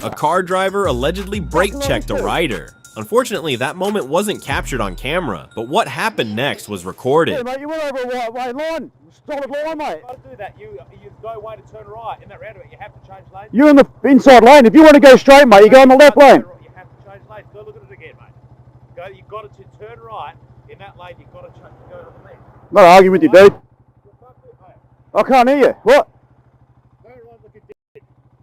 A car driver allegedly brake-checked a rider. Unfortunately, that moment wasn't captured on camera, but what happened next was recorded. Yeah, mate, you went over a white line. Solid line, mate. You've got to do that. You've got a way to turn right in that roundabout. You have to change lanes. You're in the inside lane. If you want to go straight, mate, you go in the left lane. You have to change lanes. Go look at it again, mate. You've got to turn right in that lane. You've got to go to the left. I'm not arguing with you, dude. I can't hear you. What?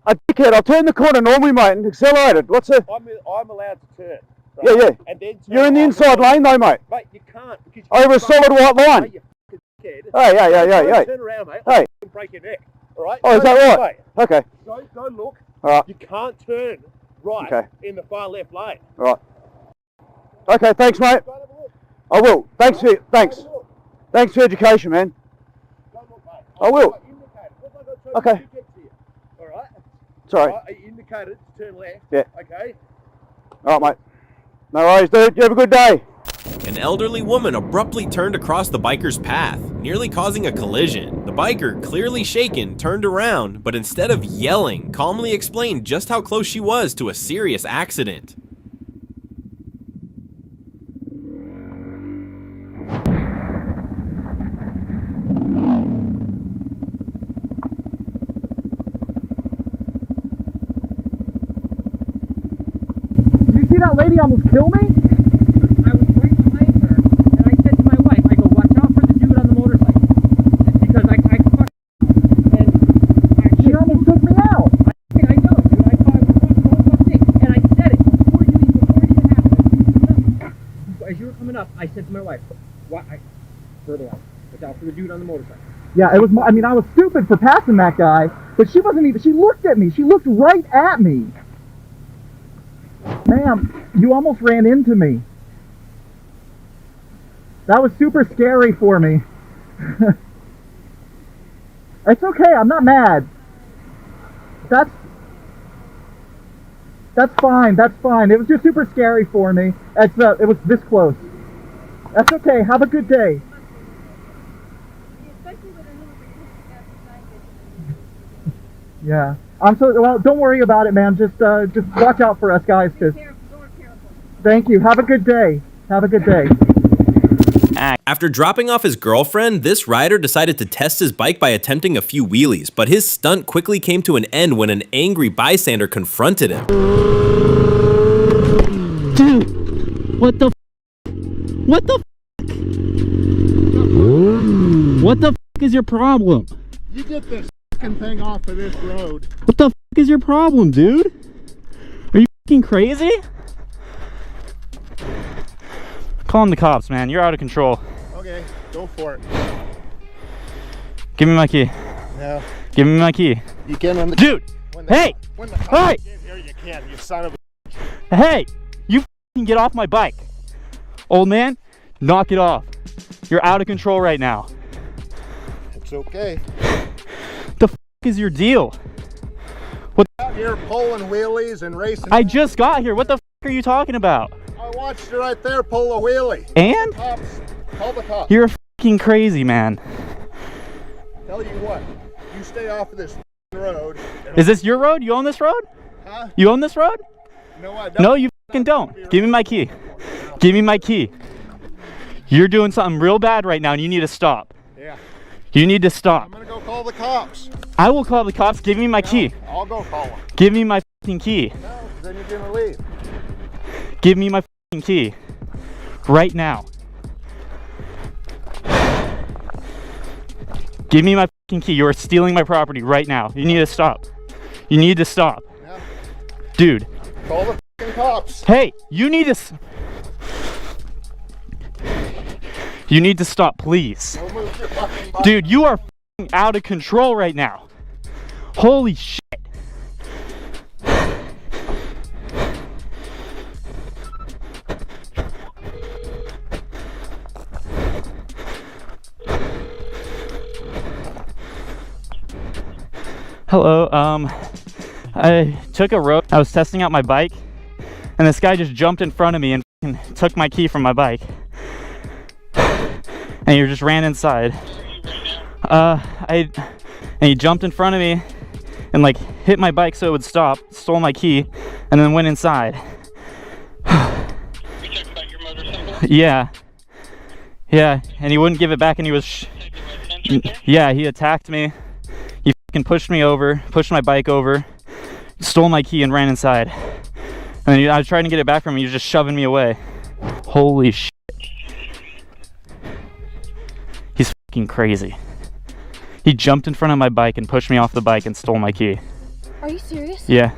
A dickhead. I'll turn the corner normally, mate, and accelerate it. What's it? I'm allowed to turn. Right? Yeah. And then you're in the inside lane, though, mate. Mate, you can't. Over a solid white line. Mate, you dickhead. Hey. Turn around, mate. Hey. Break your neck. All right? Oh, is that right? Mate. Okay. Go look. All right. You can't turn right in the far left lane. All right. Okay, thanks, mate. I will. Thanks for education, man. I will. Okay. All right. Sorry. I indicated to turn left. Yeah. Okay. All right, mate. No worries, dude. You have a good day. An elderly woman abruptly turned across the biker's path, nearly causing a collision. The biker, clearly shaken, turned around, but instead of yelling, calmly explained just how close she was to a serious accident. See that lady almost kill me? I was right behind her, and I said to my wife, I go, watch out for the dude on the motorcycle. Because she almost took me out. I know, dude. I thought it was one fuck thing. And I said it before it even happened. As you were coming up, I said to my wife, further out. Watch out for the dude on the motorcycle. Yeah, it was, I was stupid for passing that guy, but she wasn't even, she looked at me. She looked right at me. Ma'am, you almost ran into me. That was super scary for me. It's okay, I'm not mad. That's fine, that's fine. It was just super scary for me. It was this close. That's okay, have a good day. Yeah. Well, don't worry about it, man. Just watch out for us guys. Thank you. Have a good day. Have a good day. After dropping off his girlfriend, this rider decided to test his bike by attempting a few wheelies, but his stunt quickly came to an end when an angry bystander confronted him. Dude, what the f? What the f? What the f is your problem? You get this fucking thing off of this road. What the f is your problem, dude? Are you f***ing crazy? Call the cops, man. You're out of control. Okay, go for it. Give me my key. No. Give me my key. You can when the dude. Hey. When the cops get here, you can. You son of a. Hey, you f***ing get off my bike, old man. Knock it off. You're out of control right now. It's okay. The f is your deal? What? Out here pulling wheelies and racing. I just got here. What the f are you talking about? I watched you right there pull a wheelie. And? Call the cops. You're f***ing crazy, man. Tell you what, you stay off of this road. Is this your road? You own this road? Huh? You own this road? No, I don't. No, you f***ing don't. Give me my key. Give me my key. You're doing something real bad right now and you need to stop. Yeah. You need to stop. I'm gonna go call the cops. I will call the cops. Give me my key. I'll go call them. Give me my f***ing key. No, then you're gonna leave. Give me my f***ing key. Right now. Give me my f***ing key. You are stealing my property right now. You need to stop. You need to stop. Yeah. Dude. Call the f***ing cops. Hey, you need to... You need to stop, please. Don't move your fucking bike. Dude, you are f***ing out of control right now. Holy shit. Hello, I took a road. I was testing out my bike, and this guy just jumped in front of me and f***ing took my key from my bike. And he just ran inside. And he jumped in front of me, and like hit my bike so it would stop, stole my key, and then went inside. You talking about your motorcycle? Yeah. Yeah, and he wouldn't give it back, and he was yeah, he attacked me. He fucking pushed me over, pushed my bike over, stole my key and ran inside. And then I was trying to get it back from him, he was just shoving me away. Holy shit. He's fucking crazy. He jumped in front of my bike and pushed me off the bike and stole my key. Are you serious? Yeah.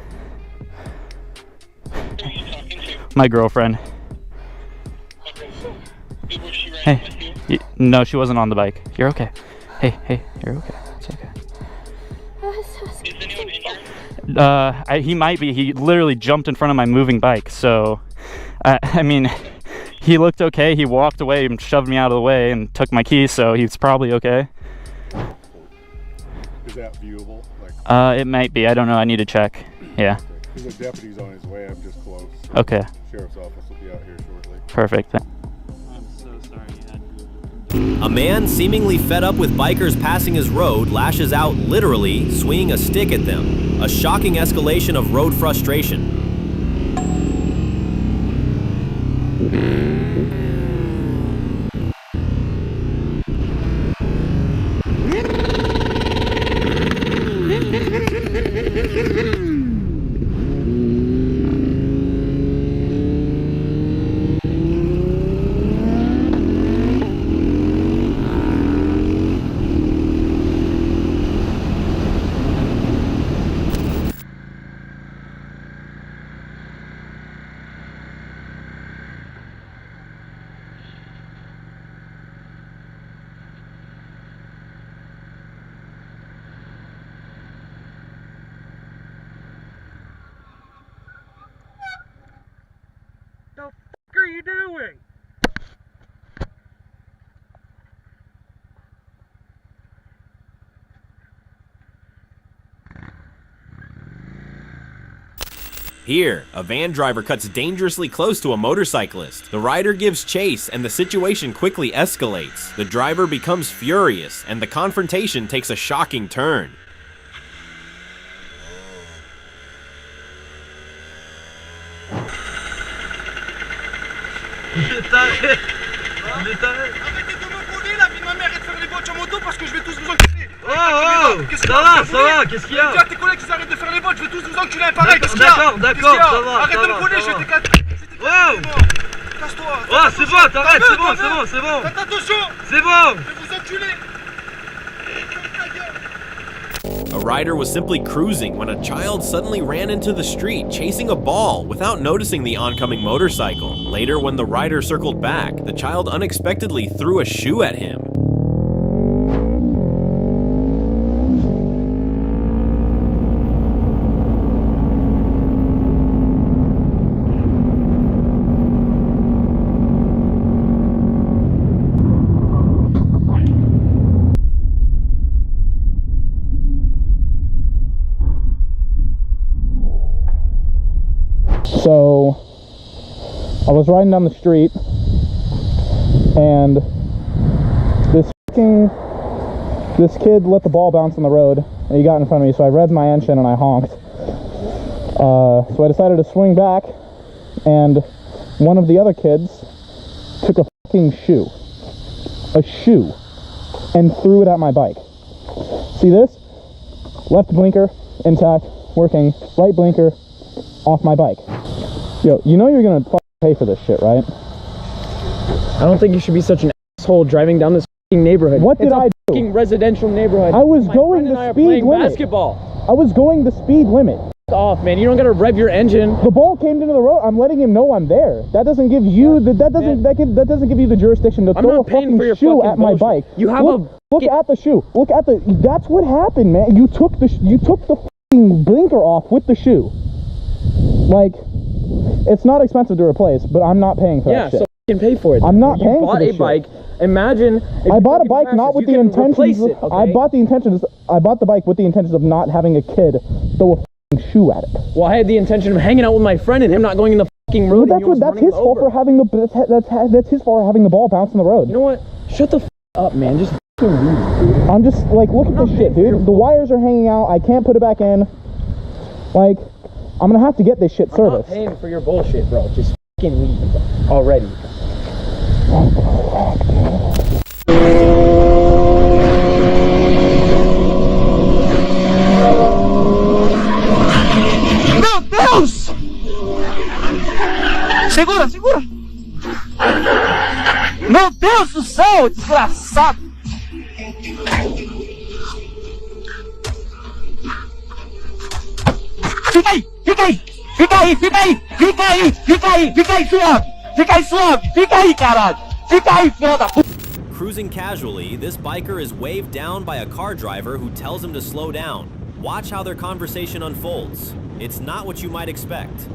Who are you talking to? My girlfriend. Okay. Was she riding Hey. with you? No, she wasn't on the bike. You're okay. Hey, you're okay. It's okay. Is anyone injured? He might be. He literally jumped in front of my moving bike. So, I mean, he looked okay. He walked away and shoved me out of the way and took my key. So he's probably okay. Is that viewable? Like, It might be. I don't know. I need to check. Yeah. because the deputy's on his way. I'm just close. Okay. Sheriff's office will be out here shortly. Perfect. I'm so sorry you had to. A man seemingly fed up with bikers passing his road lashes out, literally swinging a stick at them. A shocking escalation of road frustration. What are you doing? Here, a van driver cuts dangerously close to a motorcyclist. The rider gives chase and the situation quickly escalates. The driver becomes furious and the confrontation takes a shocking turn. Arrêtez de me voler, la vie de ma mère, et de faire les votes en moto parce que je vais tous vous enculer. Qu'est-ce qu'il y a? Dis à tes collègues qu'ils arrêtent de faire les votes, je vais tous vous enculer un pareil. Qu'est-ce qu'il y D'accord, a? d'accord, Qu'est-ce qu'il y a? ça va, Arrête ça de me va, voler, ça je va. vais t'éclater. Wow. Casse-toi. Oh, c'est bon, t'arrêtes, c'est bon, c'est bon, c'est bon. Faites attention, C'est bon. je vais vous enculer. A rider was simply cruising when a child suddenly ran into the street chasing a ball without noticing the oncoming motorcycle. Later, when the rider circled back, the child unexpectedly threw a shoe at him. So I was riding down the street and this kid let the ball bounce on the road and he got in front of me, so I revved my engine and I honked. So I decided to swing back, and one of the other kids took a fucking shoe, and threw it at my bike. See this? Left blinker intact, working. Right blinker off my bike. Yo, you know you're gonna pay for this shit, right? I don't think you should be such an asshole driving down this fucking neighborhood. What did I do? Fucking residential neighborhood. I was My going friend and the I are speed playing limit. basketball. I was going the speed limit. F off, man. You don't gotta rev your engine. The ball came into the road. I'm letting him know I'm there. That doesn't give you that doesn't give you the jurisdiction to I'm throw not a paying fucking for your shoe fucking at my bullshit. bike. You have look at the shoe. Look at the. That's what happened, man. You took the fucking blinker off with the shoe. Like, it's not expensive to replace, but I'm not paying for that shit. So you can pay for it. I'm not you paying for bought this a shit. bike. Imagine. If I you bought a fucking bike crash not this, with you the can intentions. replace it, okay? I bought the bike with the intentions of not having a kid throw a fucking shoe at it. Well, I had the intention of hanging out with my friend and him not going in the fucking road. Well, that's his fault for having the ball bounce in the road. You know what? Shut the f up, man. Just I'm just like, look at this shit, dude. The wires are hanging out. I can't put it back in. Like, I'm gonna have to get this shit serviced. I'm not paying for your bullshit, bro. Just fucking leave already. Meu Deus! Segura, segura! Meu Deus do céu, desgraçado! Fica aí, fica aí! Fica aí, fica aí! Fica aí, fica aí! Fica aí, suave! Fica aí, suave! Fica aí, caralho! Fica aí, filha da puta! Cruising casually, this biker is waved down by a car driver who tells him to slow down. Watch how their conversation unfolds. It's not what you might expect.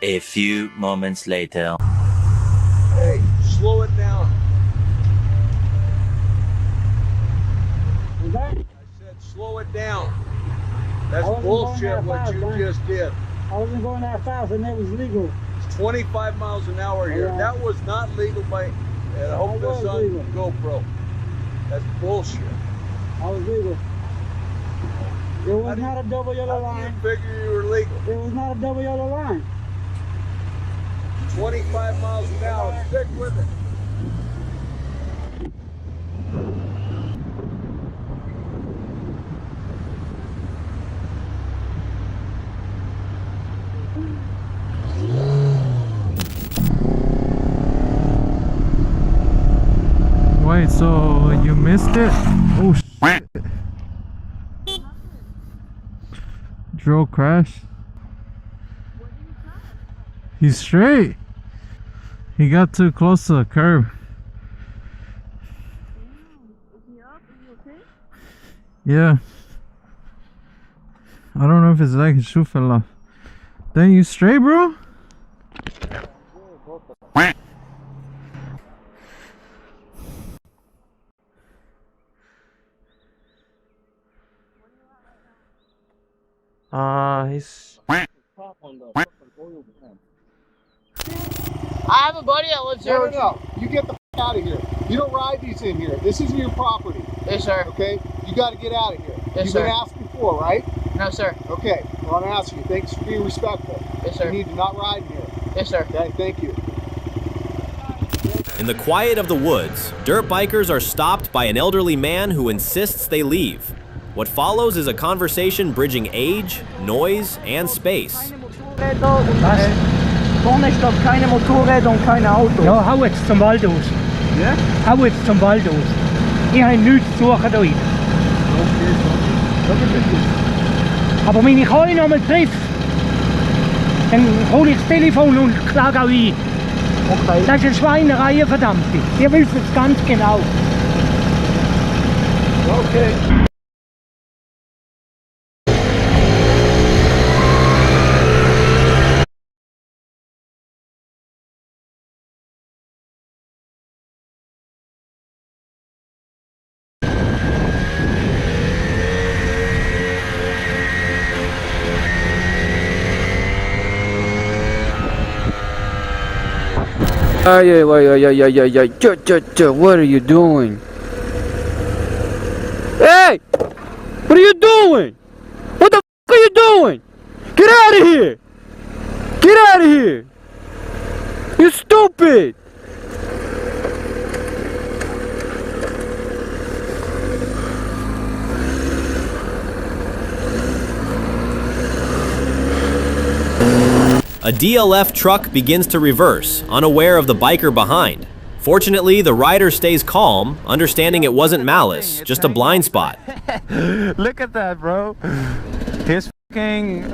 A few moments later. Hey, slow it down. I said slow it down. That's bullshit what you just did. I wasn't going that fast and it was legal. It's 25 miles an hour here. Yeah. That was not legal by, and I hope this on legal. GoPro. That's bullshit. I was legal. It was not a double yellow How do you line. figure you were legal? It was not a double yellow line. 25 miles an hour. Stick with it. Wait, so you missed it? Oh shit. Drove crash. He's straight. He got too close to the curb. Yeah. I don't know if his leg, his shoe fell off. Then you straight, bro? He's... I have a buddy that lives here. No. You get the f out of here. You don't ride these in here. This isn't your property. Yes, sir. Okay? You got to get out of here. Yes, You've sir. been asked before, right? No, sir. Okay. Well, I'm asking you. Thanks for being respectful. Yes, sir. You need to not ride in here. Yes, sir. Okay? Thank you. In the quiet of the woods, dirt bikers are stopped by an elderly man who insists they leave. What follows is a conversation bridging age, noise, and space. Vorne stoppt keine Motorräder und keine Autos. Ja, hau jetzt zum Wald aus. Ja? Hau jetzt zum Wald aus. Ich habe nichts zu suchen da rein. Aber wenn ich euch noch mal treffe, dann hole ich das Telefon und klage auch ein. Okay. Das ist eine Schweinerei, verdammte. Ihr wisst es ganz genau. Okay. What are you doing? Hey! What are you doing? What the f are you doing? Get out of here! Get out of here! You stupid! A DLF truck begins to reverse, unaware of the biker behind. Fortunately, the rider stays calm, understanding it wasn't malice, just a blind spot. Look at that, bro. His fucking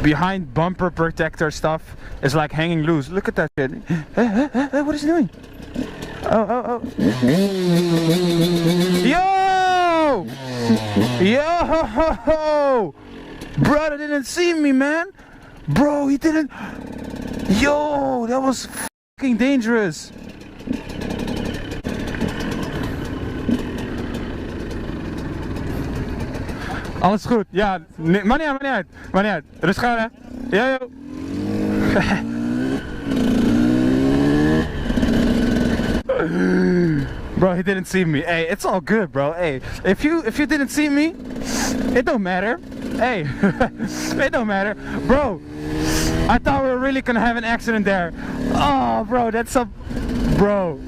behind bumper protector stuff is like hanging loose. Look at that shit. Hey, what is he doing? Oh. Yo! Yo! Brother didn't see me, man. Bro, he didn't. Yo, that was fucking dangerous. Alles goed, ja, nee, maar niet uit. Rustig aan, hè. Ja, yo. Bro, he didn't see me. Hey, it's all good, bro. Hey, if you didn't see me, it don't matter. Hey, it don't matter. Bro, I thought we were really gonna have an accident there. Oh, bro, that's a... Bro.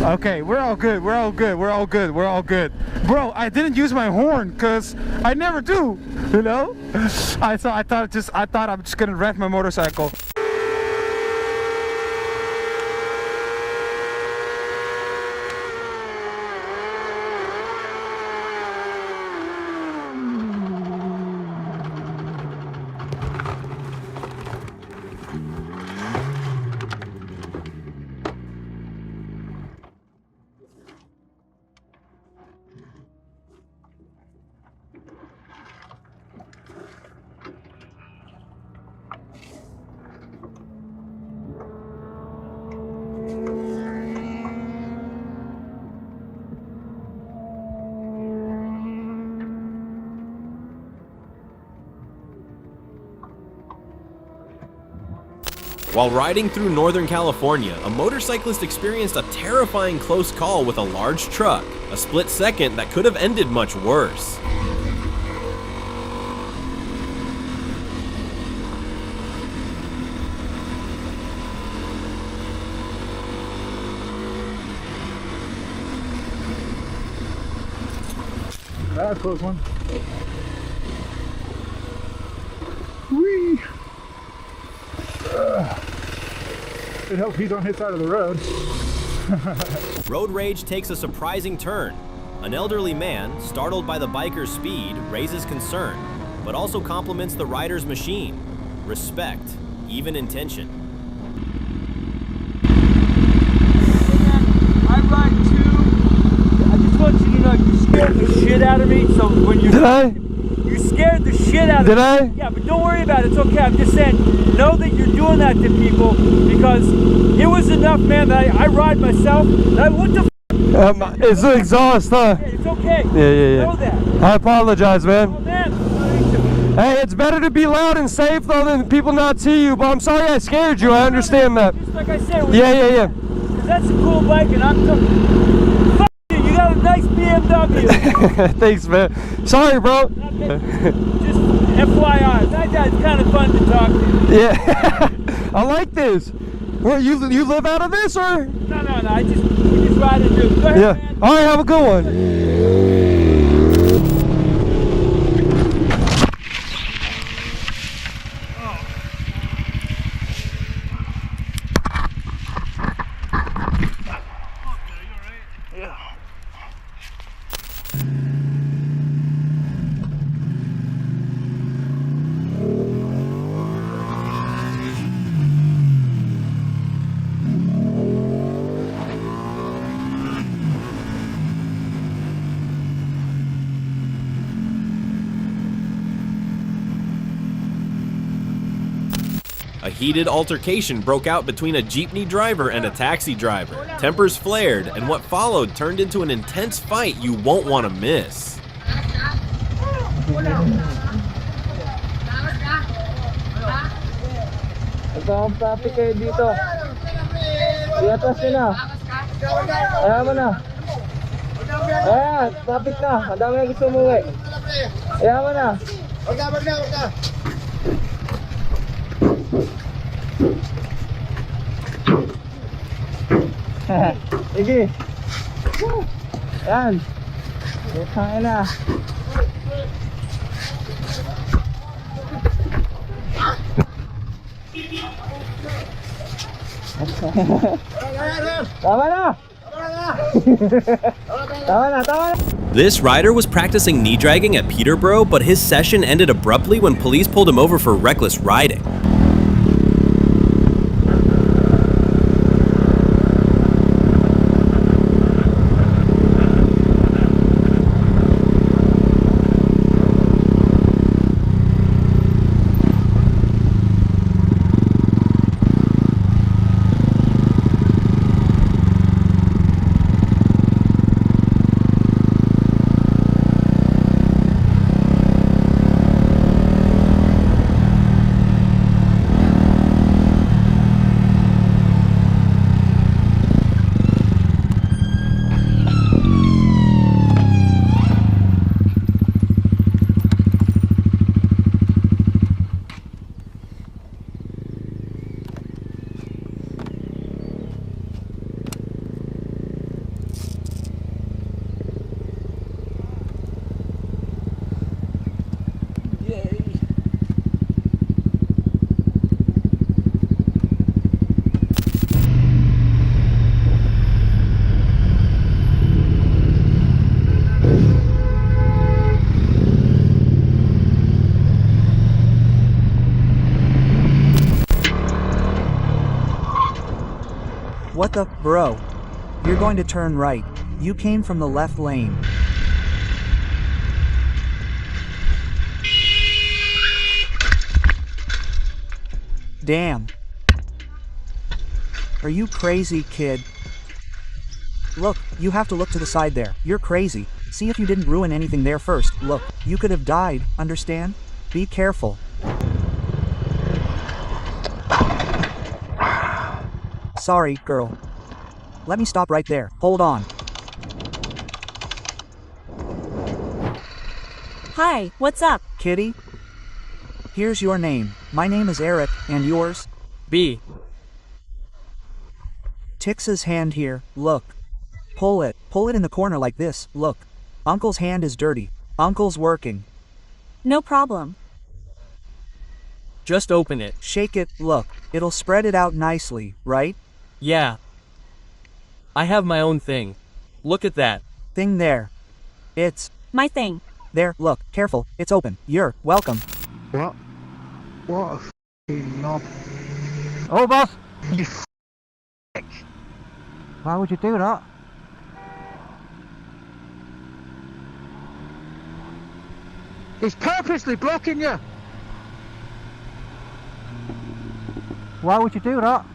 Okay, we're all good. We're all good. We're all good. We're all good. Bro, I didn't use my horn because I never do, you know? I thought I'm just gonna rev my motorcycle. While riding through Northern California, a motorcyclist experienced a terrifying close call with a large truck, a split second that could have ended much worse. That's a close one. Whee! It helps he's on his side of the road. Road rage takes a surprising turn. An elderly man, startled by the biker's speed, raises concern, but also compliments the rider's machine. Respect, even in tension. I ride too. I just want you to know you scared the shit out of me. So when you you scared the shit out of me. Did I? Yeah, but don't worry about it. It's okay. I'm just saying, know that you're doing that to people because it was enough, man. That I ride myself. What the? It's the exhaust, huh? Yeah, it's okay. Yeah. Know that. I apologize, man. Oh, man. Hey, it's better to be loud and safe though than people not see you. But I'm sorry I scared you. I understand that. Just like I said. Yeah. Because that's a cool bike, and I'm. Fuck you. You got a nice BMW. Thanks, man. Sorry, bro. Just FYI, that's kind of fun to talk to. Yeah. I like this. Where you live out of this, or? No. We just ride and do. Go ahead, Yeah. man. All right. Have a good one. A heated altercation broke out between a jeepney driver and a taxi driver. Tempers flared, and what followed turned into an intense fight you won't want to miss. Ito ang traffic kayo dito. Iatras nyo na. Ayaw mo na. Ayan, traffic na. Ang dami na gusto umuwi. Ayaw mo na. Wag na. Sige. Yan. Butang ina. Tama na. Tama na. This rider was practicing knee dragging at Peterborough, but his session ended abruptly when police pulled him over for reckless riding. What the, bro? You're going to turn right. You came from the left lane. Damn. Are you crazy, kid? Look, you have to look to the side there. You're crazy. See if you didn't ruin anything there first. Look, you could have died, understand? Be careful. Sorry, girl. Let me stop right there. Hold on. Hi, what's up? Kitty? Here's your name. My name is Eric, and yours? B. Tix's hand here, look. Pull it in the corner like this, look. Uncle's hand is dirty. Uncle's working. No problem. Just open it. Shake it, look. It'll spread it out nicely, right? Yeah. I have my own thing. Look at that. Thing there. It's... My thing. There, look, careful, it's open. You're welcome. What? What a f***ing knob. Oh, boss. You Why would you do that? He's purposely blocking you. Why would you do that?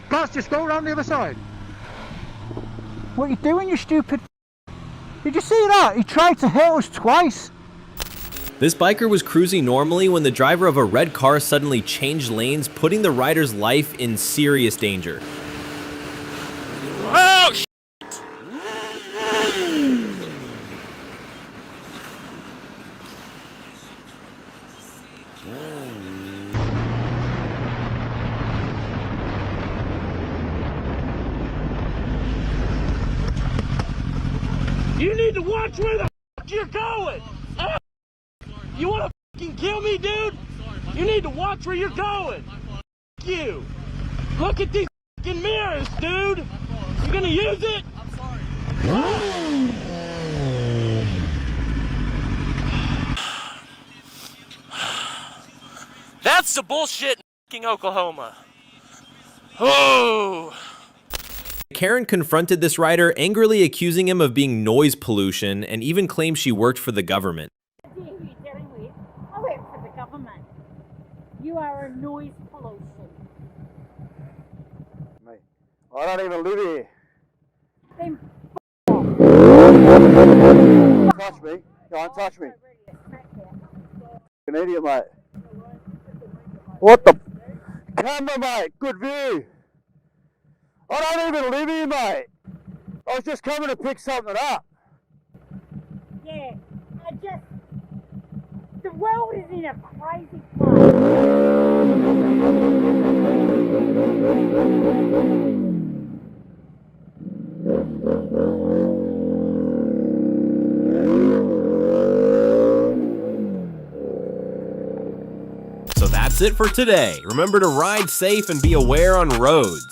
Plus, just go around the other side. What are you doing, you stupid? Did you see that? He tried to hit us twice. This biker was cruising normally when the driver of a red car suddenly changed lanes, putting the rider's life in serious danger. Oh, shit! You need to watch where the f you're going! You wanna fucking kill me, dude? You need to watch where you're going! F you! Look at these fucking mirrors, dude! You gonna use it? I'm sorry. That's the bullshit in fucking Oklahoma. Oh! Karen confronted this rider, angrily accusing him of being noise pollution and even claimed she worked for the government. Who are you dealing with? I work for the government. You are a noise pollution. Mate, I don't even live here. Then Touch me. Don't touch me. An idiot, mate. What the? Camera, mate. Good view. I don't even live here, mate. I was just coming to pick something up. yeah, the world is in a crazy place. So that's it for today. Remember to ride safe and be aware on roads.